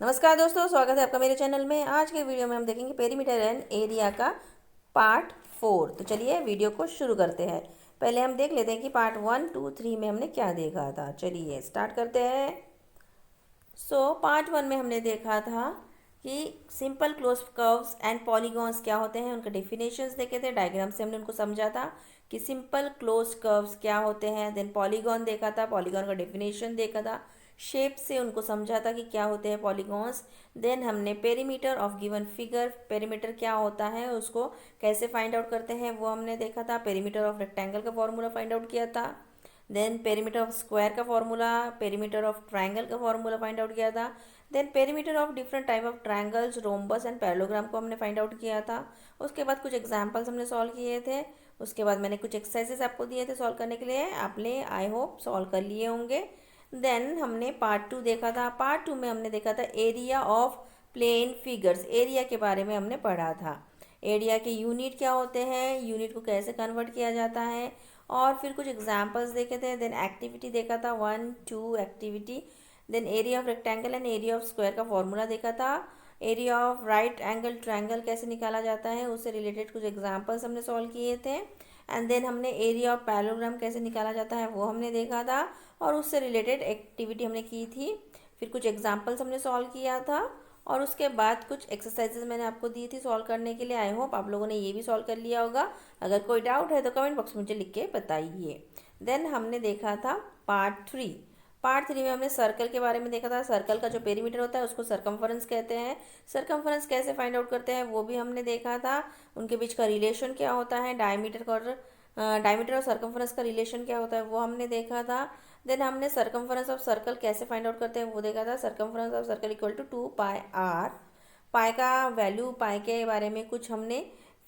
नमस्कार दोस्तों, स्वागत है आपका मेरे चैनल में। आज के वीडियो में हम देखेंगे पेरीमीटर एंड एरिया का पार्ट 4। तो चलिए वीडियो को शुरू करते हैं। पहले हम देख लेते हैं कि पार्ट 1, 2, 3 में हमने क्या देखा था। चलिए स्टार्ट करते हैं। पार्ट 1 में हमने देखा था कि simple close curves and polygons क्या होते हैं, उनके डेफिनेशंस देखे थे। डायग्राम से हमने उनको समझा था कि सिंपल क्लोज कर्व्स क्या होते हैं। देन पॉलीगॉन देखा था, पॉलीगॉन का डेफिनेशन देखा था। शेप से उनको समझा था कि क्या होते हैं पॉलीगॉन्स। देन हमने perimeter of given figure, perimeter क्या होता है, उसको कैसे फाइंड आउट करते हैं वो हमने देखा था। पेरीमीटर ऑफ रेक्टेंगल का फॉर्मूला फाइंड आउट किया था। देन पेरीमीटर ऑफ स्क्वायर का फॉर्मूला, पेरीमीटर ऑफ ट्राइंगल का फॉर्मूला फाइंड आउट किया था। Then perimeter of different type of triangles, rhombus and parallelogram को हमने फाइंड आउट किया था। उसके बाद कुछ एग्जांपल्स हमने सॉल्व किए थे। उसके बाद मैंने कुछ एक्सरसाइजेस आपको दिए थे सॉल्व करने के लिए, आपने आई होप सॉल्व कर लिए होंगे। देन हमने पार्ट 2 देखा था। पार्ट 2 में हमने देखा था area of plane figures. Area के बारे में हमने पढ़ा था। एरिया के यूनिट क्या होते हैं, यूनिट को कैसे कन्वर्ट किया जाता है, और फिर कुछ एग्जांपल्स देखे थे। देन एक्टिविटी देखा था 1, 2 activity. Then area of rectangle and area of square का फॉर्मूला देखा था। Area of right angle triangle कैसे निकाला जाता है, उससे रिलेटेड कुछ एग्जांपल्स हमने सॉल्व किए थे। एंड देन हमने एरिया ऑफ पैरेललोग्राम कैसे निकाला जाता है वो हमने देखा था, और उससे रिलेटेड एक्टिविटी हमने की थी। फिर कुछ एग्जांपल्स हमने सॉल्व किया था, और उसके बाद कुछ एक्सरसाइजेज मैंने आपको दी थी सॉल्व करने के लिए। आई होप आप लोगों ने ये भी सॉल्व कर लिया होगा। अगर कोई डाउट है तो कमेंट बॉक्स में मुझे लिख के बताइए। देन हमने देखा था पार्ट 3। पार्ट 3 में हमने सर्कल के बारे में देखा था। सर्कल का जो पेरीमीटर होता है उसको सरकमफरेंस कहते हैं। सरकमफरेंस कैसे फाइंड आउट करते हैं वो भी हमने देखा था। उनके बीच का रिलेशन क्या होता है, डायमीटर और सरकमफरेंस का रिलेशन क्या होता है वो हमने देखा था। देन हमने सरकमफरेंस ऑफ सर्कल कैसे फाइंड आउट करते हैं वो देखा था। Circumference of circle equal to 2πr। Pi का वैल्यू, पाई के बारे में कुछ हमने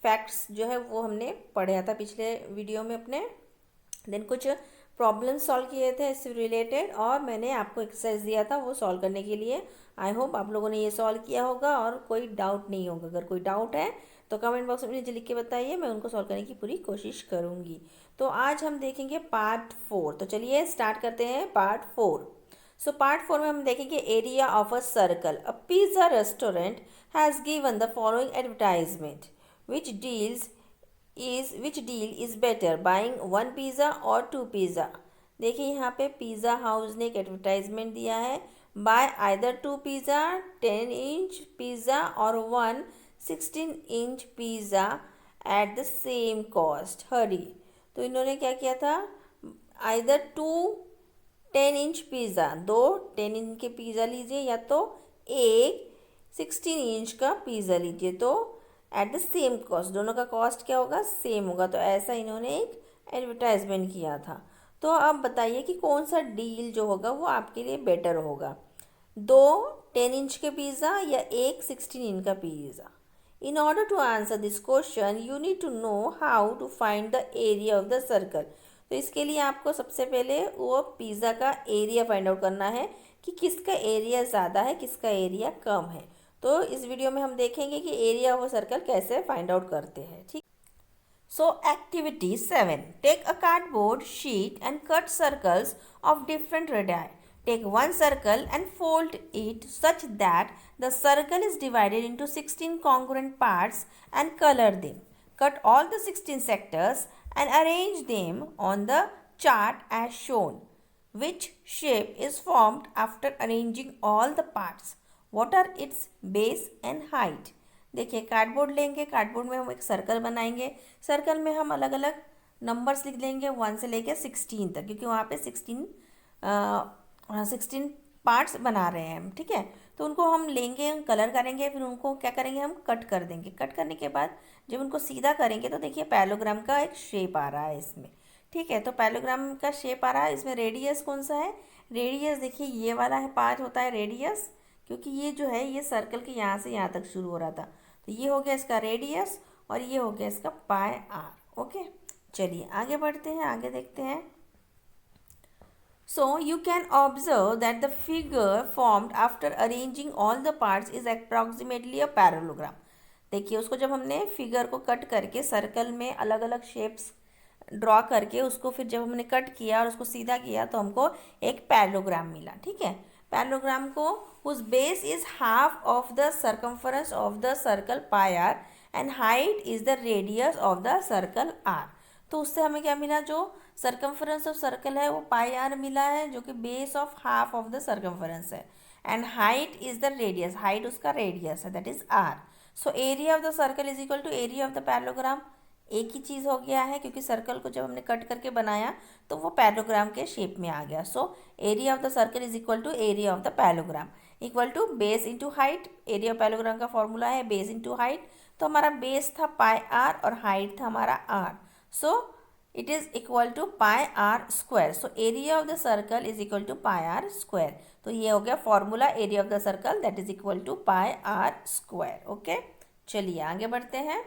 फैक्ट्स जो है वो हमने पढ़ा था पिछले वीडियो में अपने। देन कुछ प्रॉब्लम सॉल्व किए थे इससे रिलेटेड, और मैंने आपको एक्सरसाइज दिया था वो सॉल्व करने के लिए। आई होप आप लोगों ने ये सॉल्व किया होगा और कोई डाउट नहीं होगा। अगर कोई डाउट है तो कमेंट बॉक्स में मुझे लिख के बताइए, मैं उनको सॉल्व करने की पूरी कोशिश करूँगी। तो आज हम देखेंगे पार्ट 4। तो चलिए स्टार्ट करते हैं पार्ट 4। पार्ट 4 में हम देखेंगे area of a circle. A pizza restaurant has given the following advertisement which deal is better, buying 1 pizza और 2 पिज़्ज़ा। देखिए यहाँ पे पिज़्ज़ा हाउस ने एक एडवर्टाइजमेंट दिया है, buy either 2 pizza 10 inch pizza और 1 16 inch pizza at the same cost, Hari. तो इन्होंने क्या किया था, आइदर 2 10 इंच पिज़्ज़ा, 2 10 इंच के पिज़्ज़ा लीजिए, या तो एक 16 इंच का पिज़्ज़ा लीजिए। तो एट द सेम कॉस्ट, दोनों का कॉस्ट क्या होगा, सेम होगा। तो ऐसा इन्होंने एक एडवर्टाइजमेंट किया था। तो अब बताइए कि कौन सा डील जो होगा वो आपके लिए बेटर होगा, 2 10 इंच के पिज़्ज़ा या एक 16 इंच का pizza. In order to answer this question, you need to know how to find the area of the circle. तो इसके लिए आपको सबसे पहले वो पिज़्ज़ा का एरिया फाइंड आउट करना है कि किसका एरिया ज़्यादा है, किसका एरिया कम है। तो इस वीडियो में हम देखेंगे कि एरिया ऑफ सर्कल कैसे फाइंड आउट करते हैं, ठीक। Activity 7. Take a cardboard sheet and cut circles of different radii. Take one circle and fold it such that the circle is divided into 16 congruent parts and color them. Cut all the 16 sectors and arrange them on the chart as shown. Which shape is formed after arranging all the parts? What are its base and height? देखिए cardboard लेंगे, cardboard में हम एक circle बनाएंगे। Circle में हम अलग अलग नंबर्स लिख देंगे 1 से लेकर 16 तक, क्योंकि वहाँ पे 16 पार्ट्स बना रहे हैं हम, ठीक है। तो उनको हम लेंगे, कलर करेंगे, फिर उनको क्या करेंगे, हम कट कर देंगे। कट करने के बाद जब उनको सीधा करेंगे तो देखिए पैरेललोग्राम का एक शेप आ रहा है इसमें, ठीक है। तो पैरेललोग्राम का शेप आ रहा है, इसमें रेडियस कौन सा है, रेडियस देखिए ये वाला है, 5 होता है रेडियस, क्योंकि ये जो है ये सर्कल के यहाँ से यहाँ तक शुरू हो रहा था। तो ये हो गया इसका रेडियस, और ये हो गया इसका पाई आर। ओके, चलिए आगे बढ़ते हैं, आगे देखते हैं। So you can observe that the figure formed after arranging all the parts is approximately a parallelogram. देखिए उसको जब हमने फिगर को कट करके सर्कल में अलग अलग शेप्स ड्रॉ करके उसको फिर जब हमने कट किया और उसको सीधा किया तो हमको एक पैरेललोग्राम मिला, ठीक है। पैरेललोग्राम को whose base is half of the circumference of the circle pi r and height is the radius of the circle r. तो उससे हमें क्या मिला, जो सर्कमफरेंस ऑफ सर्कल है वो पाई आर मिला है, जो कि base of half of the circumference है, and height is the radius, height उसका रेडियस है, that is R. So area of the circle is equal to area of the parallelogram. एक ही चीज़ हो गया है, क्योंकि सर्कल को जब हमने कट करके बनाया तो वो पैरेललोग्राम के शेप में आ गया। So area of the circle is equal to area of the parallelogram equal to base into height. Area of parallelogram का फॉर्मूला है बेस इंटू हाइट। तो हमारा बेस था पाई आर और हाइट था हमारा r. So it is equal to pi r square. So area of the circle is equal to pi r square. तो ये हो गया formula area of the circle, that is equal to pi r square. Okay, चलिए आगे बढ़ते हैं।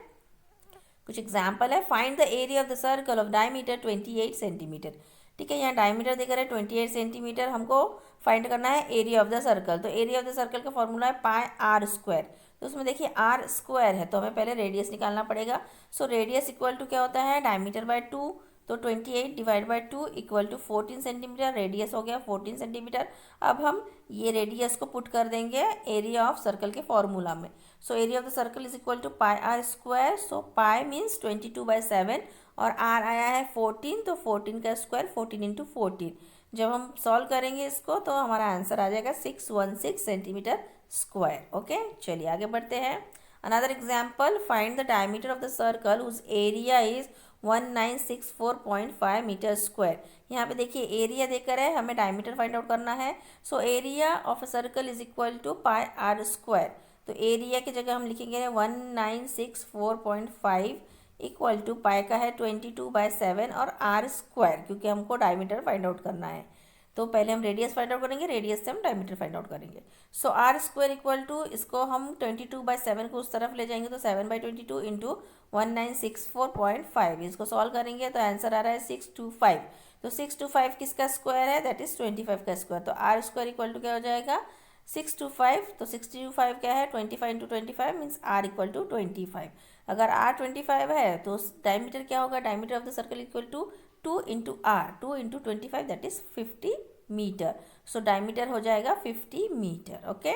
कुछ example है। Find the area of the circle of diameter 28 centimetre. ठीक है, यहाँ डायमीटर देकर है 28 सेंटीमीटर, हमको फाइंड करना है एरिया ऑफ द सर्कल। तो एरिया ऑफ द सर्कल का फॉर्मूला है पाई आर स्क्वायर। तो उसमें देखिए आर स्क्वायर है, तो हमें पहले रेडियस निकालना पड़ेगा। सो रेडियस इक्वल टू क्या होता है, डायमीटर बाय 2। तो 28 divide by 2 equal to 14 centimetre. Radius हो गया 14 सेंटीमीटर। अब हम ये रेडियस को पुट कर देंगे एरिया ऑफ सर्कल के फॉर्मूला में। So area of the circle is equal to pi r square. So pi means 22/7 और आर आया है 14, तो 14 का स्क्वायर 14 इंटू 14। जब हम सॉल्व करेंगे इसको तो हमारा आंसर आ जाएगा 616 सेंटीमीटर स्क्वायर। ओके, चलिए आगे बढ़ते हैं। Another example, find the diameter of the circle whose area is 1964.5 metre square. यहाँ पे देखिए एरिया देकर है, हमें डायमीटर फाइंड आउट करना है। So area of a circle is equal to pi r square. तो एरिया की जगह हम लिखेंगे 1964.5 इक्वल टू पाई का है 22/7 और आर स्क्वायर, क्योंकि हमको डायमीटर फाइंड आउट करना है। तो पहले हम रेडियस फाइंड आउट करेंगे, रेडियस से हम डायमीटर फाइंड आउट करेंगे। सो आर स्क्वायर इक्वल टू, इसको हम 22/7 को उस तरफ ले जाएंगे तो 7/22 इंटू 1964.5, इसको सॉल्व करेंगे तो आंसर आ रहा है 625। तो 625 किसका स्क्वायर है, दैट इज 25 का स्क्वायर। तो आर स्क्वायर इक्वल टू क्या हो जाएगा 625। तो 625 क्या है 25 into 25 means r equal to 25। अगर आर 25 है तो डायमीटर क्या होगा, diameter of the circle equal to 2 into r, 2 into 25 that is 50 metre. So diameter हो जाएगा 50 मीटर। ओके,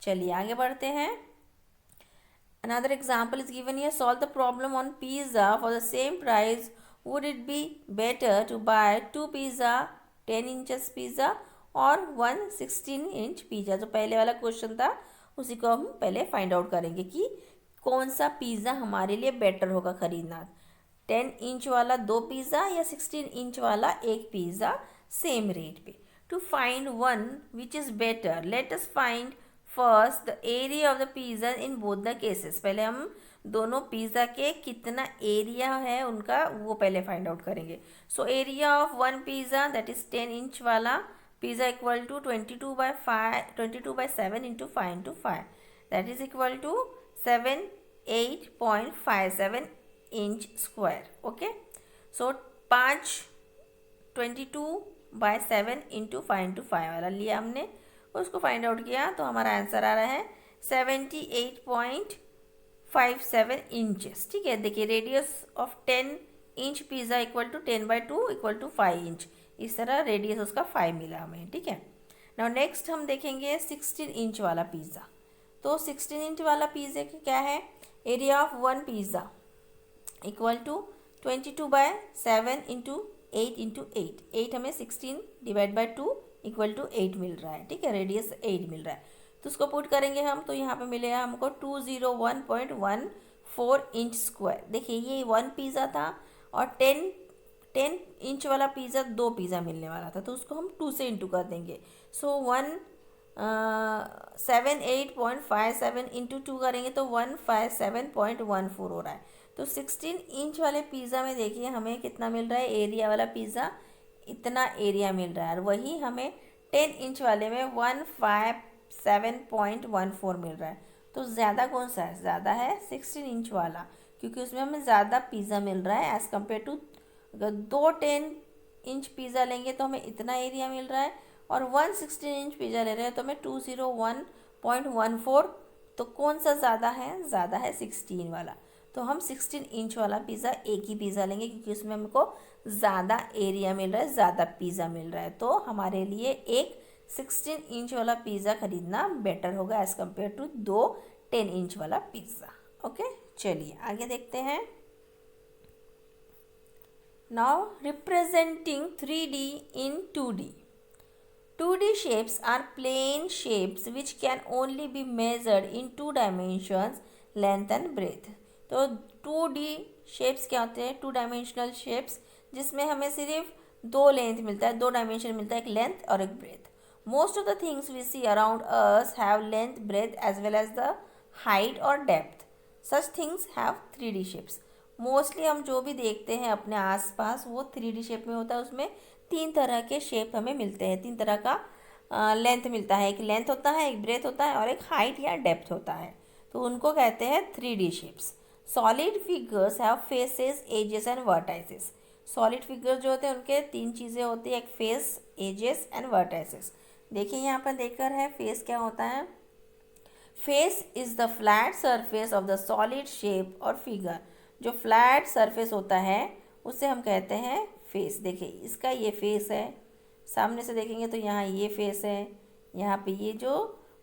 चलिए आगे बढ़ते हैं। Another example is given here. Solve the problem on pizza for the same price. Would it be better to buy 2 pizza 10 inches pizza और 1 16-inch pizza? जो पहले वाला क्वेश्चन था उसी को हम पहले फाइंड आउट करेंगे कि कौन सा पिज़्ज़ा हमारे लिए बेटर होगा खरीदना, 10 इंच वाला 2 पिज़्ज़ा या 16 इंच वाला 1 पिज़्ज़ा सेम रेट पे। To find one which is better, let us find first the area of the pizza in both the cases. पहले हम दोनों पिज़्ज़ा के कितना एरिया है उनका वो पहले फाइंड आउट करेंगे। So area of one pizza that is 10 inch वाला pizza equal to 22/7 into 5 into 5 that is equal to 78.57 inch square. Okay, so 22/7 into 5 into 5 वाला लिया हमने, उसको फाइंड आउट किया तो हमारा आंसर आ रहा है 78.57 इंचेस। ठीक है, देखिए radius of 10 inch pizza equal to 10/2 equal to 5 inch, इस तरह रेडियस उसका 5 मिला हमें। ठीक है, नाउ नेक्स्ट हम देखेंगे 16 इंच वाला पिज़्ज़ा। तो 16 इंच वाला पिज़्ज़ा की क्या है, area of one pizza equal to 22/7 into 8 into 8। 8 हमें 16 डिवाइड बाई 2 इक्वल टू 8 मिल रहा है। ठीक है, रेडियस 8 मिल रहा है, तो उसको पुट करेंगे हम तो यहाँ पे मिलेगा हमको 201.14 इंच स्क्वायर। देखिए ये 1 पिज़्ज़ा था और 10 इंच वाला पिज़्ज़ा 2 पिज़्ज़ा मिलने वाला था, तो उसको हम 2 से इंटू कर देंगे। सो 178.57 इंटू 2 करेंगे तो 157.14 हो रहा है। तो 16 इंच वाले पिज़्ज़ा में देखिए हमें कितना मिल रहा है, एरिया वाला पिज़्ज़ा इतना एरिया मिल रहा है, और वही हमें 10 इंच वाले में 157.14 मिल रहा है। तो ज़्यादा कौन सा है, ज़्यादा है 16 इंच वाला, क्योंकि उसमें हमें ज़्यादा पिज़्ज़ा मिल रहा है एज़ कम्पेयर टू अगर 2 10 इंच पिज़्ज़ा लेंगे तो हमें इतना एरिया मिल रहा है, और 1 16 इंच पिज़्ज़ा ले रहे हैं तो हमें 201.14। तो कौन सा ज़्यादा है, ज़्यादा है 16 वाला। तो हम 16 इंच वाला पिज़्ज़ा एक ही पिज़्ज़ा लेंगे, क्योंकि उसमें हमको ज़्यादा एरिया मिल रहा है, ज़्यादा पिज़्ज़ा मिल रहा है। तो हमारे लिए एक 16 इंच वाला पिज़्ज़ा खरीदना बेटर होगा एज़ कम्पेयर टू 2 10 इंच वाला पिज़्ज़ा। ओके, चलिए आगे देखते हैं। Now representing 3D in 2D. 2D shapes are plane shapes which can only be measured in 2 dimensions, length and breadth. तो 2D shapes क्या होते हैं? 2 डायमेंशनल shapes जिसमें हमें सिर्फ 2 लेंथ मिलता है, 2 डायमेंशन मिलता है, एक लेंथ और एक breadth. Most of the things we see around us have length, breadth as well as the height और depth. Such things have 3D shapes. Mostly हम जो भी देखते हैं अपने आसपास वो 3D शेप में होता है। उसमें 3 तरह के शेप हमें मिलते हैं, 3 तरह का लेंथ मिलता है। एक लेंथ होता है, एक ब्रेथ होता है और एक हाइट या डेप्थ होता है। तो उनको कहते हैं 3D shapes. Solid figures have faces, edges and vertices. Solid figure जो होते हैं उनके 3 चीज़ें होती है, एक फेस, एजेस एंड वर्टाइसेस। देखिए यहाँ पर देखकर है फेस क्या होता है। Face is the flat surface of the solid shape और फिगर। जो फ्लैट सरफेस होता है उसे हम कहते हैं फेस। देखिए इसका ये फेस है, सामने से देखेंगे तो यहाँ ये फेस है, यहाँ पे ये जो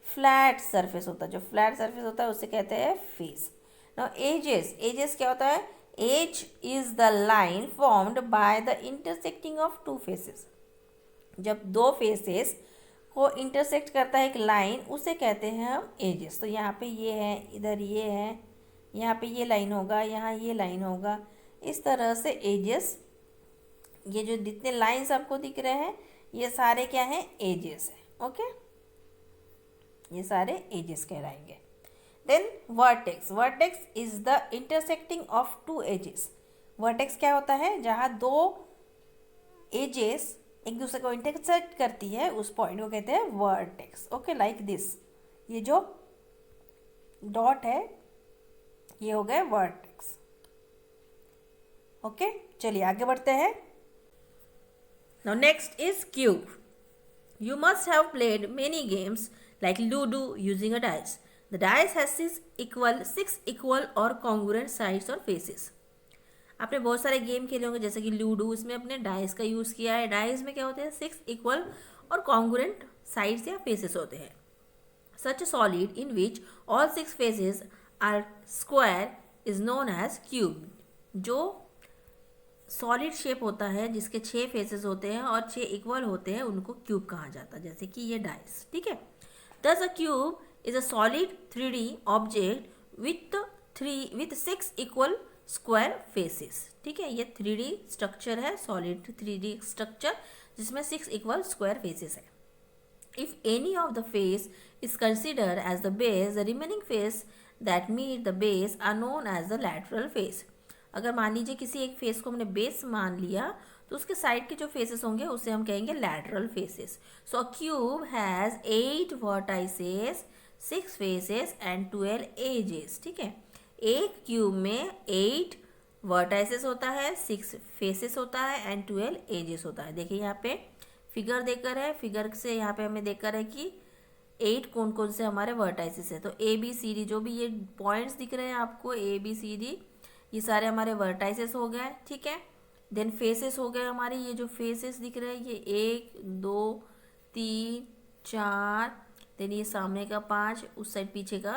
फ्लैट सरफेस होता है, जो फ्लैट सरफेस होता है उसे कहते हैं फेस। नाउ एजेस, एजेस क्या होता है? Edge is the line formed by the intersecting of 2 faces. जब 2 फेसेस को इंटरसेक्ट करता है एक लाइन, उसे कहते हैं हम एजेस। तो यहाँ पे ये है, इधर ये है, यहाँ पे ये लाइन होगा, यहाँ ये लाइन होगा। इस तरह से एजेस, ये जो जितने लाइंस आपको दिख रहे हैं ये सारे क्या हैं? एजेस हैं। ओके, ये सारे एजेस कहलाएंगे। Then vertex, vertex is the intersecting of 2 edges. Vertex क्या होता है? जहाँ 2 एजेस एक दूसरे को इंटरसेक्ट करती है, उस पॉइंट को कहते हैं वर्टेक्स। ओके, लाइक दिस, ये जो डॉट है ये हो गए वर्टेक्स। ओके, चलिए आगे बढ़ते हैं। Now next is cube. You must have played many games like Ludo using a dice. The dice has 6 equal or congruent sides or faces. आपने बहुत सारे गेम खेले होंगे जैसे कि लूडो, इसमें अपने डाइस का यूज़ किया है। डाइस में क्या होते हैं? 6 इक्वल और कॉन्ग्रुएंट साइड्स या फेसेस होते हैं। सच a solid in which all 6 faces are square is known as cube. जो सॉलिड शेप होता है जिसके 6 फेसेस होते हैं और 6 इक्वल होते हैं उनको क्यूब कहा जाता है, जैसे कि ये डाइस। ठीक है, दस अ cube is a solid 3D object with 6 equal square faces. ठीक है, ये 3D स्ट्रक्चर है, सॉलिड 3D स्ट्रक्चर जिसमें 6 इक्वल स्क्वायर फेसेस है। If any of the face is considered as the base, the remaining face that meet the base are known as the lateral face. अगर मान लीजिए किसी एक face को हमने बेस मान लिया तो उसके साइड के जो फेसेस होंगे उसे हम कहेंगे lateral faces. So a cube has 8 vertices, 6 faces and 12 edges. ठीक है, एक क्यूब में 8 वर्टाइसेस होता है, 6 फेसेस होता है एंड 12 एजेस होता है। देखिए यहाँ पे फिगर देकर है, फिगर से यहाँ पे हमें देकर है कि 8 कौन कौन से हमारे वर्टाइसेस है। तो ABCD जो भी ये पॉइंट्स दिख रहे हैं आपको, ABCD ये सारे हमारे वर्टाइसेस हो गए। ठीक है, देन फेसेस हो गए हमारे, ये जो फेसेस दिख रहे हैं ये 1 2 3 4, देन ये सामने का 5, उस साइड पीछे का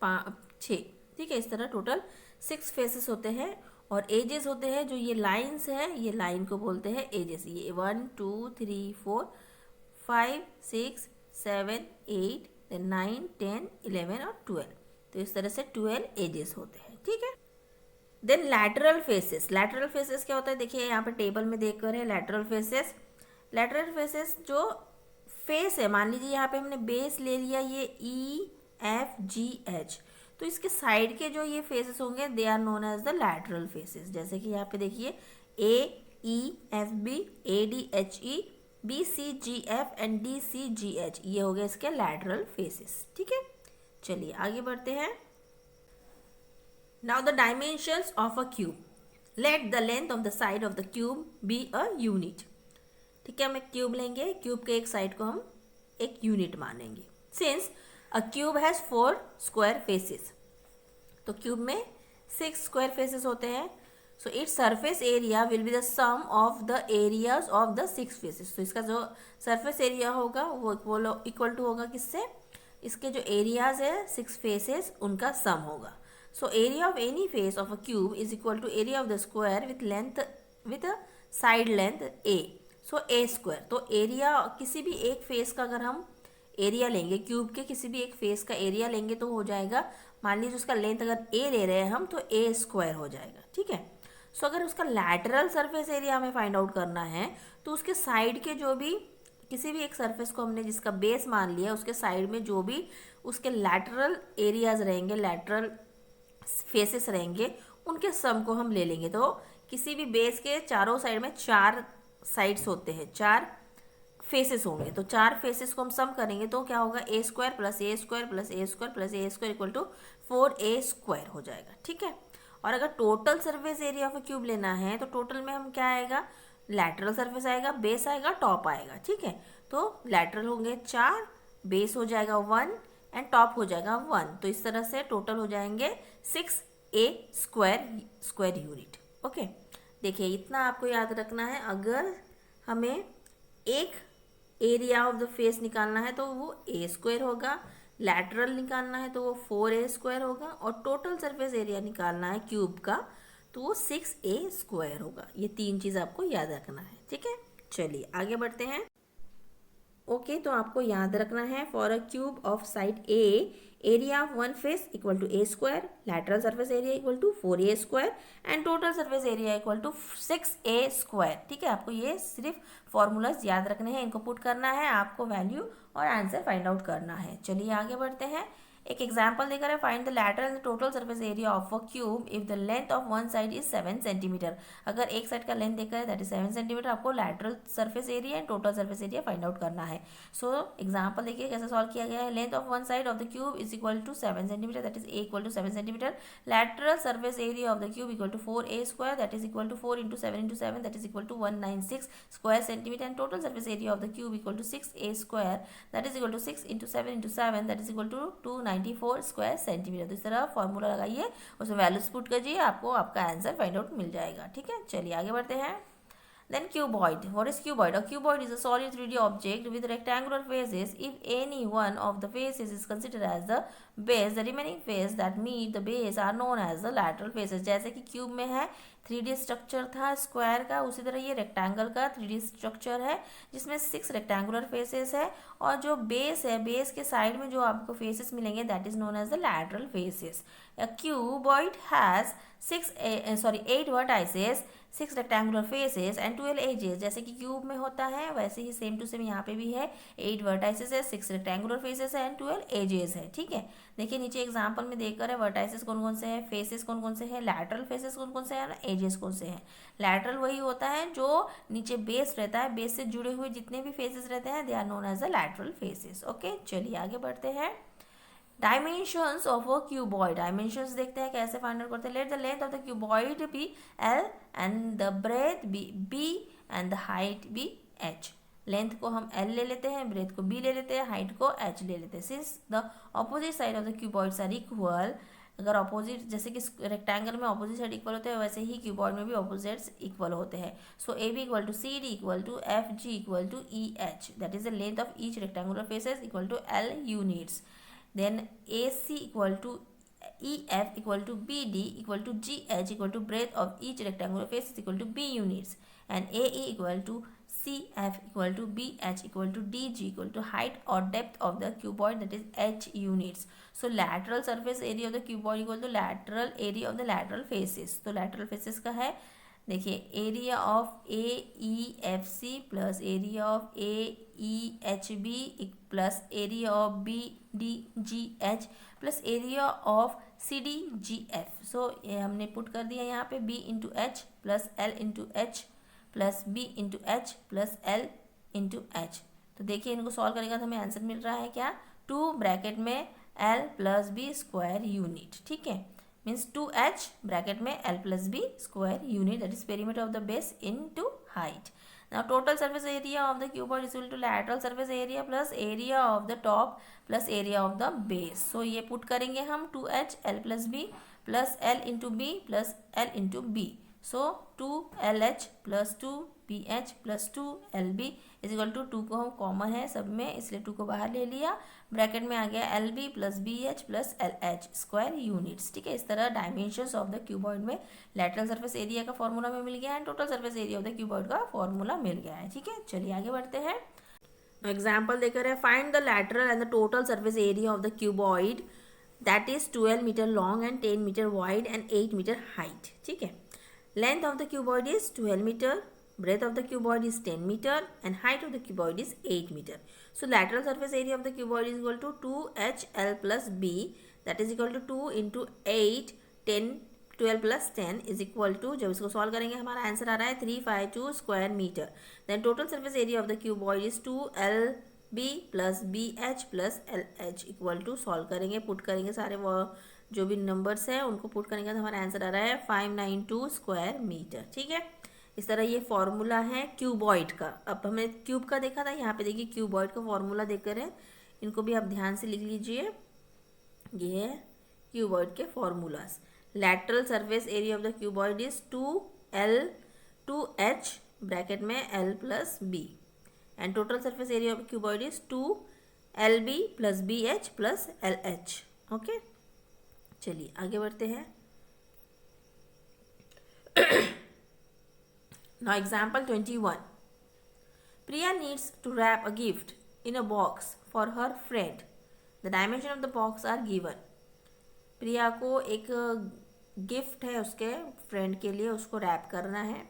6। ठीक है, इस तरह टोटल 6 फेसेस होते हैं। और एजेस होते हैं जो ये लाइंस है, ये लाइन को बोलते हैं एजेस। ये 1 2 3 4 5 6 7 8 देन 9 10 11 और 12। तो इस तरह से 12 एजेस होते हैं। ठीक है, then lateral faces. Lateral faces क्या होता है? देखिए यहाँ पे टेबल में देख कर है लैटरल फेसेस। लैटरल फेसेस जो फेस है, मान लीजिए यहाँ पे हमने बेस ले लिया ये EFGH, तो इसके साइड के जो ये फेसेस होंगे they are known as the lateral faces. जैसे कि यहाँ पे देखिए AEFB, ADHE, BCGF and DCGH, ये हो गए इसके लैटरल फेसेस। ठीक है, चलिए आगे बढ़ते हैं। Now the dimensions of a cube. Late the length of the side of the cube be a unit. ठीक है, हम एक क्यूब लेंगे, क्यूब के एक साइड को हम एक यूनिट मानेंगे। Since a cube has 4 square faces, तो क्यूब में 6 स्क्वायर फेसेस होते हैं। So its surface area will be the sum of the areas of the 6 faces. तो इसका जो सरफेस एरिया होगा वो इक्वल टू होगा किससे, इसके जो एरियाज है 6 फेसेस उनका सम होगा। So area of any face of a cube is equal to area of the square with length with side length a. So a square, तो एरिया किसी भी एक फेस का अगर हम एरिया लेंगे, क्यूब के किसी भी एक फेस का एरिया लेंगे तो हो जाएगा, मान लीजिए उसका लेंथ अगर ए ले रहे हैं हम तो ए स्क्वायर हो जाएगा, ठीक है। सो अगर उसका लैटरल सरफेस एरिया हमें फाइंड आउट करना है तो उसके साइड के जो भी किसी भी एक सरफेस को हमने जिसका बेस मान लिया उसके साइड में जो भी उसके लैटरल एरियाज रहेंगे, लैटरल फेसेस रहेंगे, उनके सम को हम ले लेंगे। तो किसी भी बेस के चारों साइड में 4 साइड्स होते हैं, 4 फेसेस होंगे, तो 4 फेसेस को हम सम करेंगे तो क्या होगा, A square plus A square plus A square plus A square equal to 4a square हो जाएगा, ठीक है। और अगर total surface area of a cube लेना है तो टोटल में हम क्या आएगा, लैटरल सरफेस आएगा, बेस आएगा, टॉप आएगा, ठीक है। तो लैटरल होंगे 4, बेस हो जाएगा 1 एंड टॉप हो जाएगा 1। तो इस तरह से टोटल हो जाएंगे 6a स्क्वायर यूनिट। ओके, देखिए इतना आपको याद रखना है। अगर हमें एक एरिया ऑफ द फेस निकालना है तो वो ए स्क्वायर होगा, लैटरल निकालना है तो वो 4a स्क्वायर होगा, और टोटल सरफेस एरिया निकालना है क्यूब का तो वो 6a स्क्वायर होगा। ये 3 चीज़ आपको याद रखना है, ठीक है। चलिए आगे बढ़ते हैं। ओके, तो आपको याद रखना है for a cube of side a, area of one face equal to a square, lateral surface area equal to 4a square and total surface area equal to 6a square, ठीक है। आपको ये सिर्फ फॉर्मूलाज याद रखने हैं, इनको पुट करना है, आपको वैल्यू और आंसर फाइंड आउट करना है। चलिए आगे बढ़ते हैं। एक एग्जाम्पल देकर है, find the lateral and total surface area of a cube if the length of one side is 7 centimetre. अगर एक साइड का लेंथ देकर है दैट इज 7 सेंटीमीटर, आपको lateral surface area and total surface area find out करना है। So example देखिए कैसे सॉल्व किया गया है। Length of one side of the cube is equal to 7 centimetre, that is a equal to 7 centimetre. Lateral surface area of the cube equal to 4a square, that is equal to 4 into 7 into 7, that is equal to 196 square centimetre. And total surface area of the cube equal to 6a square, that is equal to 6 into 7 into 7, that is equal to 294 square centimetre. तो इस तरह formula लगाइए, उसमें values put कीजिए, आपको आपका answer find out मिल जाएगा, ठीक है। चलिए आगे बढ़ते हैं। Then cuboid. What is cuboid? A cuboid is a solid 3D object with rectangular faces. If any one of the faces is considered as the base, the remaining face that meet the base are known as the lateral faces. जैसे कि cube में है 3D structure था square का, उसी तरह ये rectangle का 3D स्ट्रक्चर है जिसमें 6 रेक्टेंगुलर फेसेस है, और जो बेस है, बेस के साइड में जो आपको फेसेस मिलेंगे that is known as the lateral faces. A cuboid has 8 vertices, 6 rectangular faces and 12 edges। जैसे कि क्यूब में होता है वैसे ही सेम टू सेम यहाँ पे भी है, 8 vertices है, 6 rectangular faces है एंड 12 edges है, ठीक है। देखिए नीचे एग्जांपल में देखकर है, वर्टाइसेस कौन कौन से हैं, फेसेस कौन कौन से हैं, लैटरल फेसेस कौन कौन से हैं, एजेस कौन से हैं। लैटरल वही होता है जो नीचे बेस रहता है, बेस से जुड़े हुए जितने भी फेसेस रहते हैं they are known as the lateral faces. Okay, चलिए आगे बढ़ते हैं। Dimensions of a cuboid, dimensions देखते हैं कैसे फाइंड आउट करते हैं। Let the length of the cuboid be l and the breadth b and the height be h. Length को हम एल ले लेते हैं, ब्रेथ को बी ले लेते हैं, हाइट को एच ले लेते हैं। Since the opposite side of the cuboids are equal, अगर ऑपोजिट जैसे कि रेक्टेंगल में ऑपोजिट साइड इक्वल होते हैं वैसे ही क्यूबॉइड में भी ऑपोजिट्स इक्वल होते हैं। So A B equal to C D equal to F G equal to E H, that is the length of each rectangular faces equal to L units. Then AC equal to EF equal to BD equal to GH equal to breadth of each rectangular face is equal to B units, and AE equal to CF equal to BH equal to DG equal to height or depth of the cuboid, that is H units. So lateral surface area of the cuboid equal to lateral area of the lateral faces. तो lateral faces का है, देखिए area of A E F C plus area of A E H B plus area of B D G H plus area of C D G F. So ये हमने put कर दिया यहाँ पे B into H plus L into H plus B into H plus L into H. तो देखिए इनको solve करेगा तो हमें आंसर मिल रहा है क्या, 2 ब्रैकेट में l plus b square unit, ठीक है। means 2h bracket में l plus b square unit, that is perimeter of the base into height. Now total surface area of the cuboid is equal to lateral surface area plus area of the top plus area of the base. So ये put करेंगे हम 2h l plus b plus l into b plus l into b. So 2LH plus 2BH plus 2LB is equal to 2 को हम common है सब में, इसलिए 2 को बाहर ले लिया, ब्रैकेट में आ गया LB plus BH plus LH square units. ठीक है, इस तरह डायमेंशंस ऑफ द क्यूबॉइड में लैटरल सरफेस एरिया का फॉर्मूला में मिल गया है, total surface area of the cuboid का फॉर्मूला मिल गया है। ठीक है, चलिए आगे बढ़ते हैं। एग्जाम्पल देकर है, find the lateral and the total surface area of the cuboid that is 12 metre long and 10 metre wide and 8 metre height. ठीक है, length of the cuboid is 12 metre, breadth of the cuboid is 10 meter and height of the cuboid is 8 meter. So lateral surface area of the cuboid is equal to 2HL plus B, that is equal to 2 into 8, 10, 12 plus 10 is equal to, जब इसको solve करेंगे हमारा answer आ रहा है 352 square metre. Then total surface area of the cuboid is 2LB plus BH plus LH equal to, solve करेंगे, put करेंगे सारे वो जो भी नंबर्स हैं उनको पुट करेंगे तो हमारा आंसर आ रहा है 592 स्क्वायर मीटर। ठीक है, इस तरह ये फॉर्मूला है क्यूबॉइड का। अब हमें क्यूब का देखा था, यहाँ पे देखिए क्यूबॉइड का फॉर्मूला देकर है, इनको भी आप ध्यान से लिख लीजिए। ये है क्यूबॉइड के formulas. Lateral surface area of the cuboid is 2H bracket में L plus B and total surface area of cuboid is 2LB plus BH plus LH। Okay, चलिए आगे बढ़ते हैं। Now example 21. Priya needs to wrap a gift in a box for her friend. The dimension of the box are given. प्रिया को एक gift है उसके friend के लिए, उसको रैप करना है।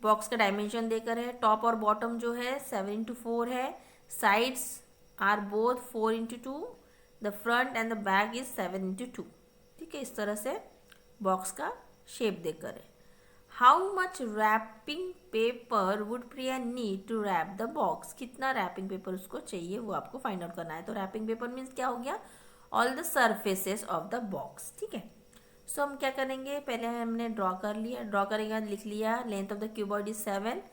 बॉक्स का डायमेंशन देकर है, टॉप और बॉटम जो है 7x4 है, sides are both 4x2, the front and the back is 7x2। ठीक है, इस तरह से बॉक्स का शेप देकर है। How much wrapping paper would Priya need to wrap the box, कितना रैपिंग पेपर उसको चाहिए वो आपको फाइंड आउट करना है। तो रैपिंग पेपर मीन्स क्या हो गया, all the surfaces of the box. ठीक है, सो हम क्या करेंगे, पहले हमने ड्रॉ कर लिया, ड्रॉ करेंगे बाद लिख लिया length of the cuboid is 7,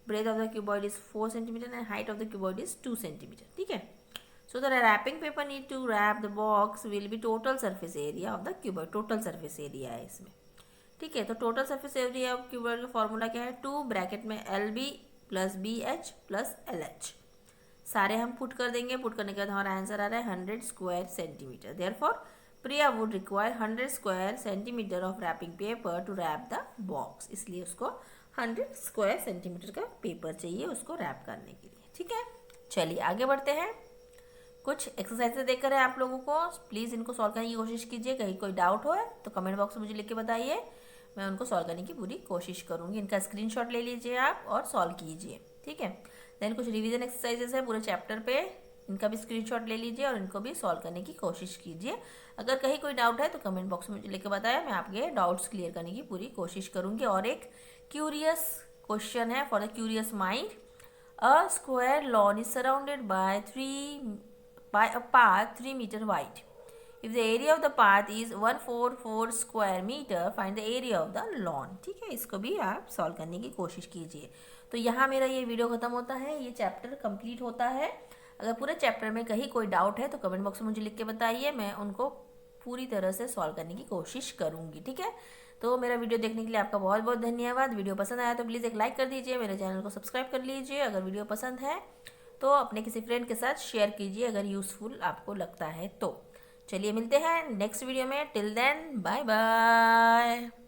breadth of the cuboid is 4 centimetre and height of the cuboid is 2 centimetre. ठीक है, so the wrapping paper need to wrap the box will be total surface area of the cuboid, total surface area है इसमें। ठीक है, तो total surface area of cuboid का formula क्या है, 2 ब्रैकेट में LB plus BH plus LH, सारे हम पुट कर देंगे, पुट करने के बाद हमारा आंसर आ रहा है 100 square centimetre. Therefore Priya would require 100 square centimetre of wrapping paper to wrap the box, इसलिए उसको 100 स्क्वायर सेंटीमीटर का पेपर चाहिए उसको रैप करने के लिए। ठीक है, चलिए आगे बढ़ते हैं। कुछ एक्सरसाइजेस देकर है आप लोगों को, प्लीज़ इनको सॉल्व करने की कोशिश कीजिए। कहीं कोई डाउट हो तो कमेंट बॉक्स में मुझे लिख के बताइए, मैं उनको सॉल्व करने की पूरी कोशिश करूँगी। इनका स्क्रीनशॉट ले लीजिए आप और सॉल्व कीजिए। ठीक है, देन कुछ रिवीजन एक्सरसाइजेस है पूरे चैप्टर पे, इनका भी स्क्रीनशॉट ले लीजिए और इनको भी सॉल्व करने की कोशिश कीजिए। अगर कहीं कोई डाउट है तो कमेंट बॉक्स में मुझे लेकर बताया, मैं आपके डाउट्स क्लियर करने की पूरी कोशिश करूँगी। और एक क्यूरियस क्वेश्चन है for the curious mind, a square lawn is surrounded by a path 3 meter wide. If the area of the path is 144 square meter, find the area of the lawn. ठीक है, इसको भी आप solve करने की कोशिश कीजिए। तो यहाँ मेरा ये वीडियो खत्म होता है, ये चैप्टर कंप्लीट होता है। अगर पूरे चैप्टर में कहीं कोई डाउट है तो कमेंट बॉक्स में मुझे लिख के बताइए, मैं उनको पूरी तरह से सॉल्व करने की कोशिश करूँगी। ठीक है, तो मेरा वीडियो देखने के लिए आपका बहुत बहुत धन्यवाद। वीडियो पसंद आया तो प्लीज़ एक लाइक कर दीजिए, मेरे चैनल को सब्सक्राइब कर लीजिए। अगर वीडियो पसंद है तो अपने किसी फ्रेंड के साथ शेयर कीजिए अगर यूज़फुल आपको लगता है तो। चलिए मिलते हैं नेक्स्ट वीडियो में, टिल देन बाय बाय।